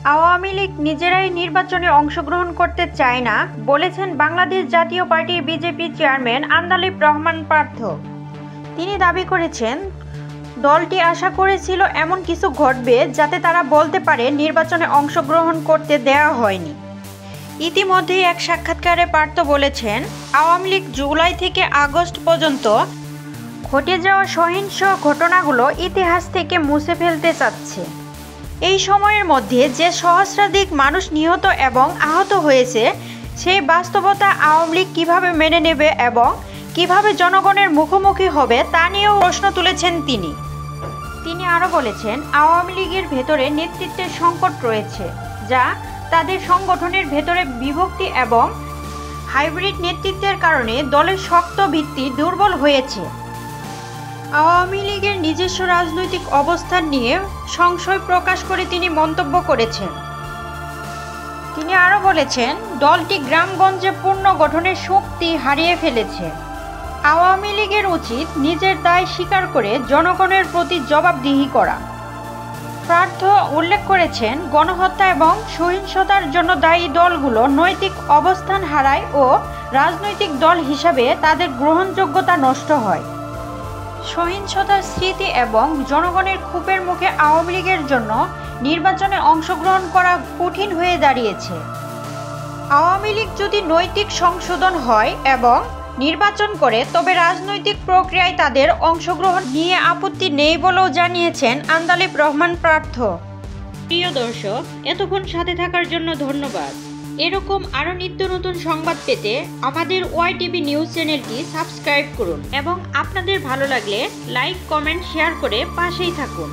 আওয়ামী লীগ নিজেরাই নির্বাচনে অংশগ্রহণ করতে চায় না বলেছেন বাংলাদেশ জাতীয় পার্টির বিজেপি চেয়ারম্যান আন্দালিব রহমান পার্থ। তিনি দাবি করেছেন, দলটি আশা করেছিল এমন কিছু ঘটবে যাতে তারা বলতে পারে নির্বাচনে অংশগ্রহণ করতে দেওয়া হয়নি। ইতিমধ্যেই এক সাক্ষাৎকারে পার্থ বলেছেন, আওয়ামী লীগ জুলাই থেকে আগস্ট পর্যন্ত ঘটে যাওয়া সহিংস ঘটনাগুলো ইতিহাস থেকে মুছে ফেলতে চাচ্ছে। এই সময়ের মধ্যে যে সহস্রাধিক মানুষ নিহত এবং আহত হয়েছে, সেই বাস্তবতা আওয়ামী লীগ কীভাবে মেনে নেবে এবং কিভাবে জনগণের মুখোমুখি হবে তা নিয়েও প্রশ্ন তুলেছেন তিনি। তিনি আরও বলেছেন, আওয়ামী লীগের ভেতরে নেতৃত্বের সংকট রয়েছে, যা তাদের সংগঠনের ভেতরে বিভক্তি এবং হাইব্রিড নেতৃত্বের কারণে দলের শক্ত ভিত্তি দুর্বল হয়েছে। আওয়ামী লীগের নিজস্ব রাজনৈতিক অবস্থান নিয়ে সংশয় প্রকাশ করে তিনি মন্তব্য করেছেন। তিনি আরও বলেছেন, দলটি গ্রামগঞ্জে পূর্ণ গঠনের শক্তি হারিয়ে ফেলেছে। আওয়ামী লীগের উচিত নিজের দায় স্বীকার করে জনগণের প্রতি জবাবদিহি করা। পার্থ উল্লেখ করেছেন, গণহত্যা এবং সহিংসতার জন্য দায়ী দলগুলো নৈতিক অবস্থান হারায় ও রাজনৈতিক দল হিসাবে তাদের গ্রহণযোগ্যতা নষ্ট হয়। সহিংসতার স্মৃতি এবং জনগণের ক্ষোভের মুখে আওয়ামী লীগের জন্য নির্বাচনে অংশগ্রহণ করা কঠিন হয়ে দাঁড়িয়েছে। আওয়ামী লীগ যদি নৈতিক সংশোধন হয় এবং নির্বাচন করে, তবে রাজনৈতিক প্রক্রিয়ায় তাদের অংশগ্রহণ নিয়ে আপত্তি নেই বলেও জানিয়েছেন আন্দালিব রহমান পার্থ। প্রিয় দর্শক, এতক্ষণ সাথে থাকার জন্য ধন্যবাদ। এরকম আরও নিত্য নতুন সংবাদ পেতে আমাদের ওয়াইটিভি নিউজ চ্যানেলটি সাবস্ক্রাইব করুন এবং আপনাদের ভালো লাগলে লাইক, কমেন্ট, শেয়ার করে পাশেই থাকুন।